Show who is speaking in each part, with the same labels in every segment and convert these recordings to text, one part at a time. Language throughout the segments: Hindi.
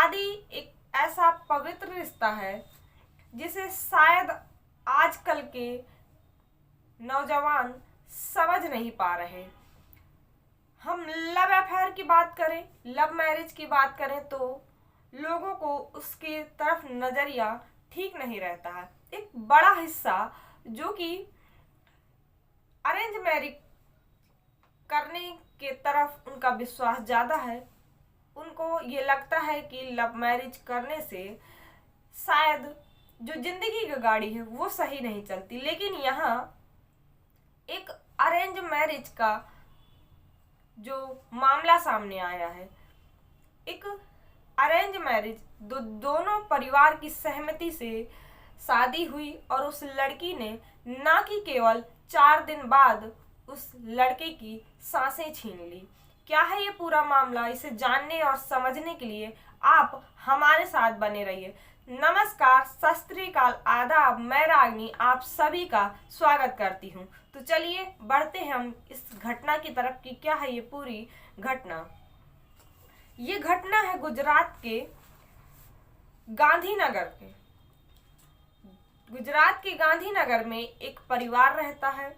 Speaker 1: शादी एक ऐसा पवित्र रिश्ता है जिसे शायद आजकल के नौजवान समझ नहीं पा रहे। हम लव अफेयर की बात करें, लव मैरिज की बात करें तो लोगों को उसके तरफ नजरिया ठीक नहीं रहता है। एक बड़ा हिस्सा जो कि अरेंज मैरिज करने के तरफ उनका विश्वास ज़्यादा है, उनको ये लगता है कि लव मैरिज करने से शायद जो जिंदगी की गाड़ी है वो सही नहीं चलती। लेकिन यहाँ एक अरेंज मैरिज का जो मामला सामने आया है, एक अरेंज मैरिज दोनों परिवार की सहमति से शादी हुई और उस लड़की ने ना कि केवल 4 दिन बाद उस लड़के की सांसें छीन ली। क्या है ये पूरा मामला, इसे जानने और समझने के लिए आप हमारे साथ बने रहिए। नमस्कार, सत श्री अकाल, आदाब, मैं रागनी आप सभी का स्वागत करती हूँ। तो चलिए बढ़ते हैं हम इस घटना की तरफ कि क्या है ये पूरी घटना। ये घटना है गुजरात के गांधीनगर के। गुजरात के गांधीनगर में एक परिवार रहता है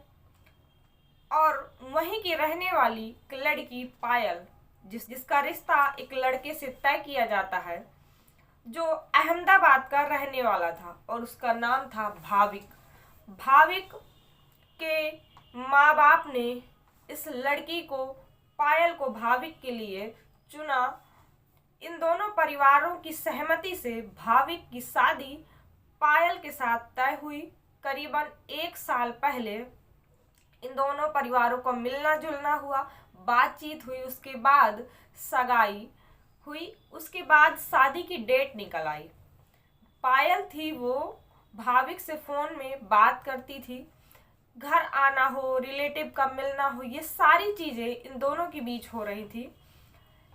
Speaker 1: और वहीं की रहने वाली एक लड़की पायल, जिसका रिश्ता एक लड़के से तय किया जाता है जो अहमदाबाद का रहने वाला था और उसका नाम था भाविक। भाविक के माँ बाप ने इस लड़की को, पायल को भाविक के लिए चुना। इन दोनों परिवारों की सहमति से भाविक की शादी पायल के साथ तय हुई। करीबन 1 साल पहले इन दोनों परिवारों को मिलना जुलना हुआ, बातचीत हुई, उसके बाद सगाई हुई, उसके बाद शादी की डेट निकल आई। पायल थी वो भाविक से फोन में बात करती थी, घर आना हो, रिलेटिव का मिलना हो, ये सारी चीजें इन दोनों के बीच हो रही थी।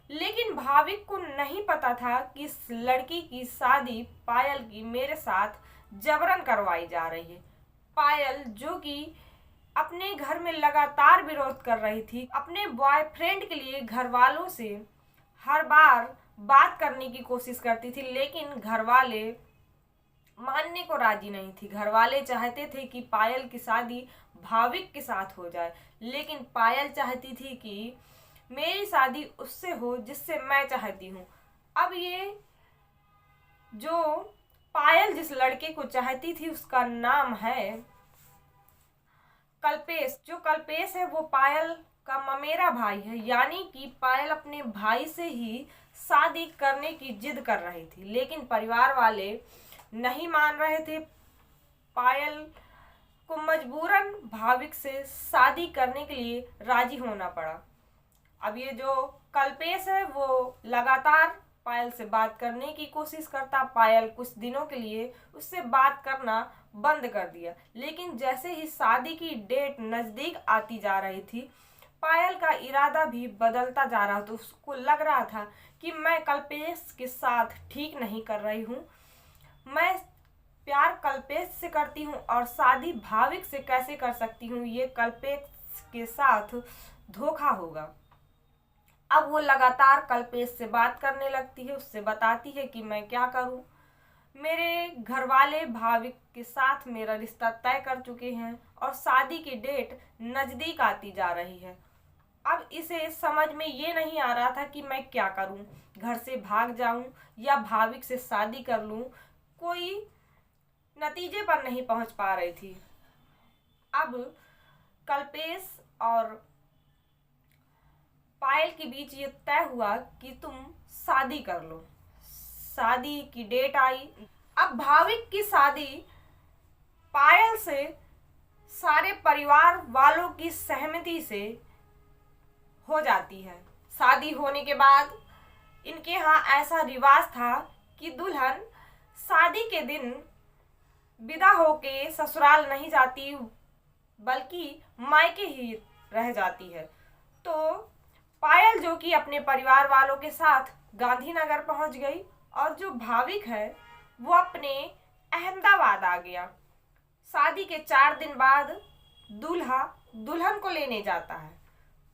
Speaker 1: लेकिन भाविक को नहीं पता था कि इस लड़की की शादी पायल की मेरे साथ जबरन करवाई जा रही है। पायल जो कि अपने घर में लगातार विरोध कर रही थी, अपने बॉयफ्रेंड के लिए घर वालों से हर बार बात करने की कोशिश करती थी, लेकिन घर वाले मानने को राजी नहीं थी। घर वाले चाहते थे कि पायल की शादी भाविक के साथ हो जाए, लेकिन पायल चाहती थी कि मेरी शादी उससे हो जिससे मैं चाहती हूँ। अब ये जो पायल जिस लड़के को चाहती थी उसका नाम है कल्पेश। जो कल्पेश है वो पायल का ममेरा भाई है, यानी कि पायल अपने भाई से ही शादी करने की जिद कर रही थी, लेकिन परिवार वाले नहीं मान रहे थे। पायल को मजबूरन भाविक से शादी करने के लिए राजी होना पड़ा। अब ये जो कल्पेश है वो लगातार पायल से बात करने की कोशिश करता। पायल कुछ दिनों के लिए उससे बात करना बंद कर दिया, लेकिन जैसे ही शादी की डेट नज़दीक आती जा रही थी, पायल का इरादा भी बदलता जा रहा था। उसको लग रहा था कि मैं कल्पेश के साथ ठीक नहीं कर रही हूँ, मैं प्यार कल्पेश से करती हूँ और शादी भाविक से कैसे कर सकती हूँ, ये कल्पेश के साथ धोखा होगा। अब वो लगातार कल्पेश से बात करने लगती है, उससे बताती है कि मैं क्या करूं, मेरे घर वाले भाविक के साथ मेरा रिश्ता तय कर चुके हैं और शादी की डेट नज़दीक आती जा रही है। अब इसे समझ में ये नहीं आ रहा था कि मैं क्या करूं, घर से भाग जाऊं या भाविक से शादी कर लूं, कोई नतीजे पर नहीं पहुंच पा रही थी। अब कल्पेश और पायल के बीच ये तय हुआ कि तुम शादी कर लो। शादी की डेट आई। अब भाविक की शादी पायल से सारे परिवार वालों की सहमति से हो जाती है। शादी होने के बाद इनके यहाँ ऐसा रिवाज था कि दुल्हन शादी के दिन विदा होके ससुराल नहीं जाती, बल्कि मायके ही रह जाती है। तो पायल जो कि अपने परिवार वालों के साथ गांधीनगर पहुंच गई और जो भाविक है वो अपने अहमदाबाद आ गया। शादी के 4 दिन बाद दूल्हा दुल्हन को लेने जाता है।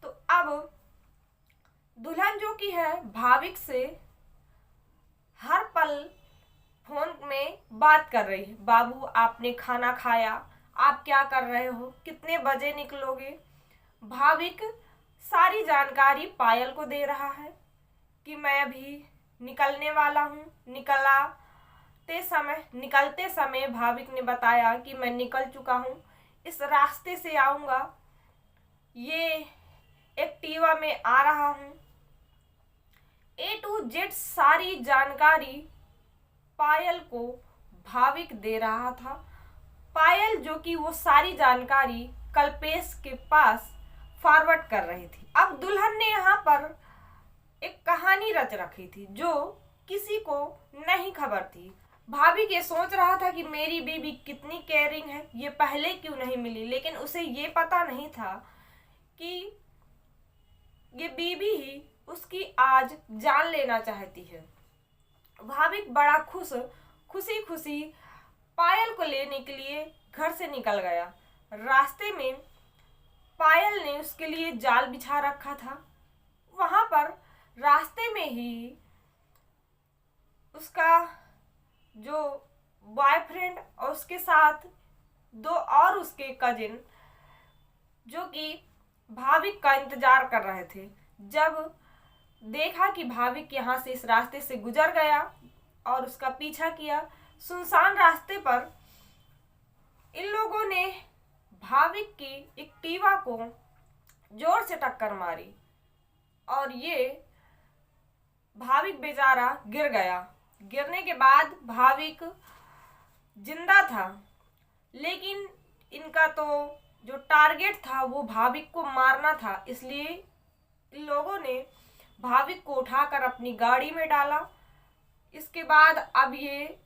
Speaker 1: तो अब दुल्हन जो कि है भाविक से बात कर रही है, बाबू आपने खाना खाया, आप क्या कर रहे हो, कितने बजे निकलोगे। भाविक सारी जानकारी पायल को दे रहा है कि मैं अभी निकलने वाला हूँ। निकलते समय भाविक ने बताया कि मैं निकल चुका हूँ, इस रास्ते से आऊँगा, ये एक्टिवा में आ रहा हूँ। A to Z सारी जानकारी पायल को भाविक दे रहा था। पायल जो कि वो सारी जानकारी कल्पेश के पास फॉरवर्ड कर रही थी। अब दुल्हन ने यहाँ पर एक कहानी रच रखी थी जो किसी को नहीं खबर थी। भाविक ये सोच रहा था कि मेरी बीवी कितनी केयरिंग है, ये पहले क्यों नहीं मिली, लेकिन उसे ये पता नहीं था कि ये बीवी ही उसकी आज जान लेना चाहती है। भाविक बड़ा खुशी खुशी पायल को लेने के लिए घर से निकल गया। रास्ते में पायल ने उसके लिए जाल बिछा रखा था। वहां पर रास्ते में ही उसका जो बॉयफ्रेंड और उसके साथ दो और उसके कजिन जो कि भाविक का इंतजार कर रहे थे, जब देखा कि भाविक यहाँ से इस रास्ते से गुजर गया और उसका पीछा किया, सुनसान रास्ते पर इन लोगों ने भाविक की एक्टिवा को जोर से टक्कर मारी और ये भाविक बेचारा गिर गया। गिरने के बाद भाविक जिंदा था, लेकिन इनका तो जो टारगेट था वो भाविक को मारना था, इसलिए इन लोगों ने भाविक को उठाकर अपनी गाड़ी में डाला। इसके बाद अब ये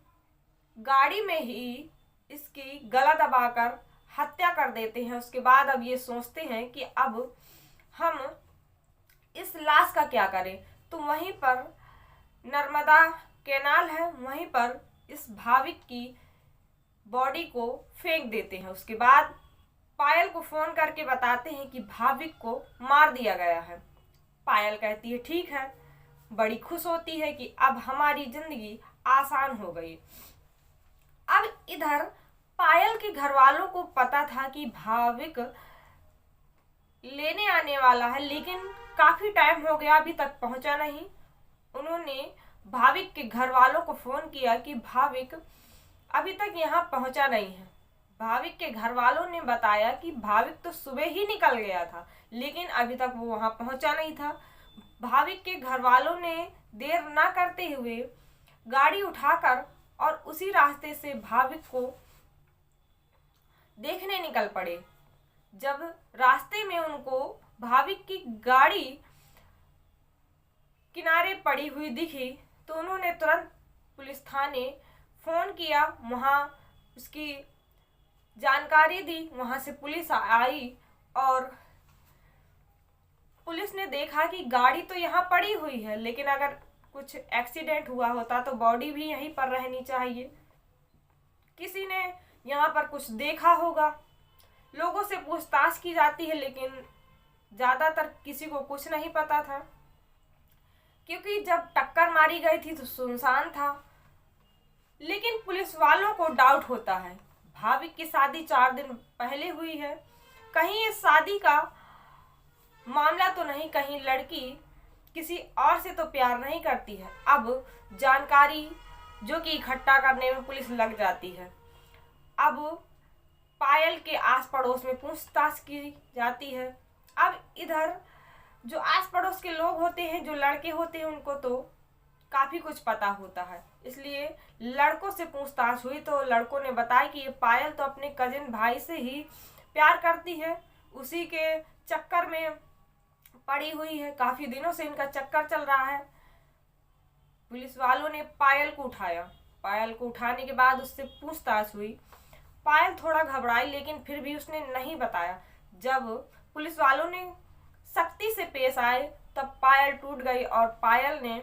Speaker 1: गाड़ी में ही इसकी गला दबाकर हत्या कर देते हैं। उसके बाद अब ये सोचते हैं कि अब हम इस लाश का क्या करें, तो वहीं पर नर्मदा कैनाल है, वहीं पर इस भाविक की बॉडी को फेंक देते हैं। उसके बाद पायल को फोन करके बताते हैं कि भाविक को मार दिया गया है। पायल कहती है ठीक है, बड़ी खुश होती है कि अब हमारी जिंदगी आसान हो गई। अब इधर पायल के घर वालों को पता था कि भाविक लेने आने वाला है, लेकिन काफी टाइम हो गया अभी तक पहुंचा नहीं। उन्होंने भाविक के घर वालों को फोन किया कि भाविक अभी तक यहाँ पहुंचा नहीं है। भाविक के घर वालों ने बताया कि भाविक तो सुबह ही निकल गया था, लेकिन अभी तक वो वहां पहुंचा नहीं था। भाविक के घर वालों ने देर ना करते हुए गाड़ी उठाकर और उसी रास्ते से भाविक को देखने निकल पड़े। जब रास्ते में उनको भाविक की गाड़ी किनारे पड़ी हुई दिखी तो उन्होंने तुरंत पुलिस थाने फोन किया, वहां उसकी जानकारी दी। वहां से पुलिस आई और पुलिस ने देखा कि गाड़ी तो यहाँ पड़ी हुई है, लेकिन अगर कुछ एक्सीडेंट हुआ होता तो बॉडी भी यहीं पर रहनी चाहिए। किसी ने यहाँ पर कुछ देखा होगा। लोगों से पूछताछ की जाती है, लेकिन ज्यादातर किसी को कुछ नहीं पता था, क्योंकि जब टक्कर मारी गई थी तो सुनसान था। लेकिन पुलिस वालों को डाउट होता है, भाविक की शादी 4 दिन पहले हुई है, कहीं इस शादी का मामला तो नहीं, कहीं लड़की किसी और से तो प्यार नहीं करती है। अब जानकारी जो कि इकट्ठा करने में पुलिस लग जाती है। अब पायल के आस पड़ोस में पूछताछ की जाती है। अब इधर जो आस पड़ोस के लोग होते हैं, जो लड़के होते हैं, उनको तो काफी कुछ पता होता है, इसलिए लड़कों से पूछताछ हुई तो लड़कों ने बताया कि ये पायल तो अपने कजिन भाई से ही प्यार करती है, उसी के चक्कर में पड़ी हुई है, काफी दिनों से इनका चक्कर चल रहा है। पुलिस वालों ने पायल को उठाया। पायल को उठाने के बाद उससे पूछताछ हुई। पायल थोड़ा घबराई, लेकिन फिर भी उसने नहीं बताया। जब पुलिस वालों ने सख्ती से पेश आए तब पायल टूट गई और पायल ने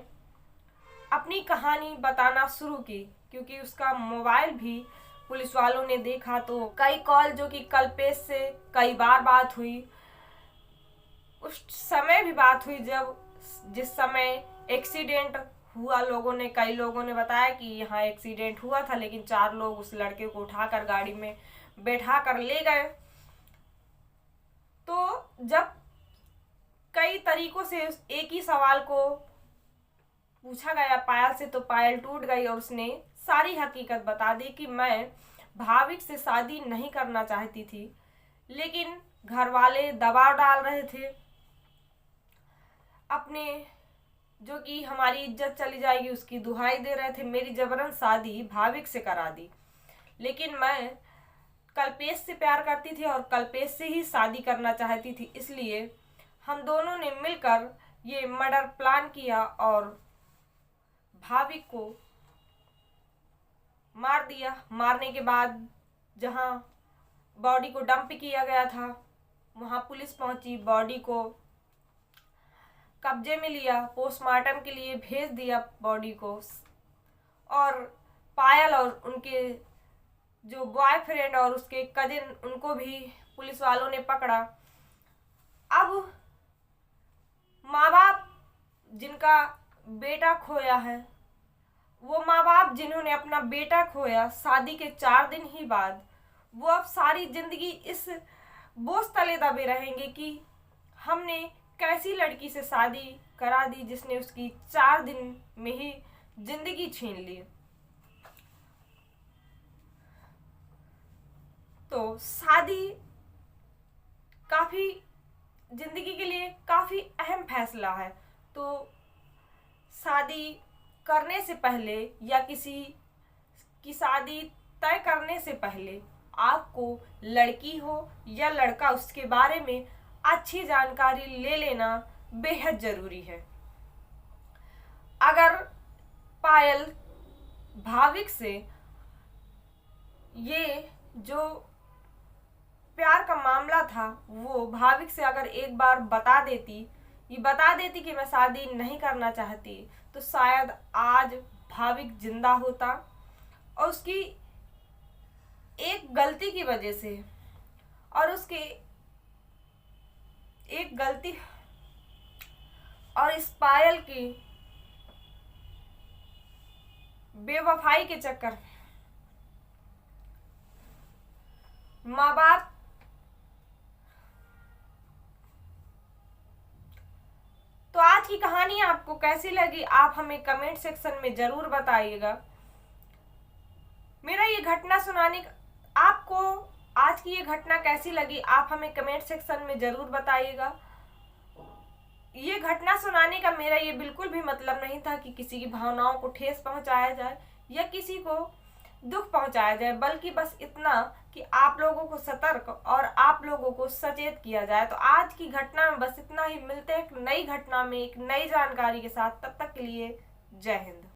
Speaker 1: अपनी कहानी बताना शुरू की, क्योंकि उसका मोबाइल भी पुलिस वालों ने देखा तो कई कॉल जो कि कल्पेश से कई बार बात हुई। उस समय भी बात हुई जब जिस समय एक्सीडेंट हुआ। कई लोगों ने बताया कि यहाँ एक्सीडेंट हुआ था, लेकिन 4 लोग उस लड़के को उठाकर गाड़ी में बैठा कर ले गए। तो जब कई तरीकों से एक ही सवाल को पूछा गया पायल से, तो पायल टूट गई और उसने सारी हकीकत बता दी कि मैं भाविक से शादी नहीं करना चाहती थी, लेकिन घर वाले दबाव डाल रहे थे अपने, जो कि हमारी इज्जत चली जाएगी उसकी दुहाई दे रहे थे। मेरी जबरन शादी भाविक से करा दी, लेकिन मैं कल्पेश से प्यार करती थी और कल्पेश से ही शादी करना चाहती थी। इसलिए हम दोनों ने मिलकर ये मर्डर प्लान किया और भाविक को मार दिया। मारने के बाद जहां बॉडी को डंप किया गया था, वहां पुलिस पहुंची, बॉडी को कब्जे में लिया, पोस्टमार्टम के लिए भेज दिया बॉडी को। और पायल और उनके जो बॉयफ्रेंड और उसके कजिन, उनको भी पुलिस वालों ने पकड़ा। अब माँ बाप जिनका बेटा खोया है, वो माँ बाप जिन्होंने अपना बेटा खोया शादी के 4 दिन ही बाद, वो अब सारी जिंदगी इस बोझ तले दबे रहेंगे कि हमने कैसी लड़की से शादी करा दी जिसने उसकी 4 दिन में ही जिंदगी छीन ली। तो शादी काफी जिंदगी के लिए काफी अहम फैसला है। तो शादी करने से पहले या किसी की शादी तय करने से पहले आपको लड़की हो या लड़का, उसके बारे में अच्छी जानकारी ले लेना बेहद जरूरी है। अगर पायल भाविक से ये जो प्यार का मामला था, वो भाविक से अगर एक बार बता देती कि मैं शादी नहीं करना चाहती, तो शायद आज भाविक जिंदा होता। और उसकी एक गलती की वजह से, और उसके एक गलती और इस पायल की बेवफाई के चक्कर माँ बाप तो आज की कहानी आपको कैसी लगी, आप हमें कमेंट सेक्शन में जरूर बताइएगा। मेरा ये घटना सुनाने आपको आज की ये घटना कैसी लगी, आप हमें कमेंट सेक्शन में जरूर बताइएगा। ये घटना सुनाने का मेरा ये बिल्कुल भी मतलब नहीं था कि किसी की भावनाओं को ठेस पहुंचाया जाए या किसी को दुख पहुंचाया जाए, बल्कि बस इतना कि आप लोगों को सतर्क और आप लोगों को सचेत किया जाए। तो आज की घटना में बस इतना ही। मिलते हैं एक नई घटना में एक नई जानकारी के साथ। तब तक के लिए जय हिंद।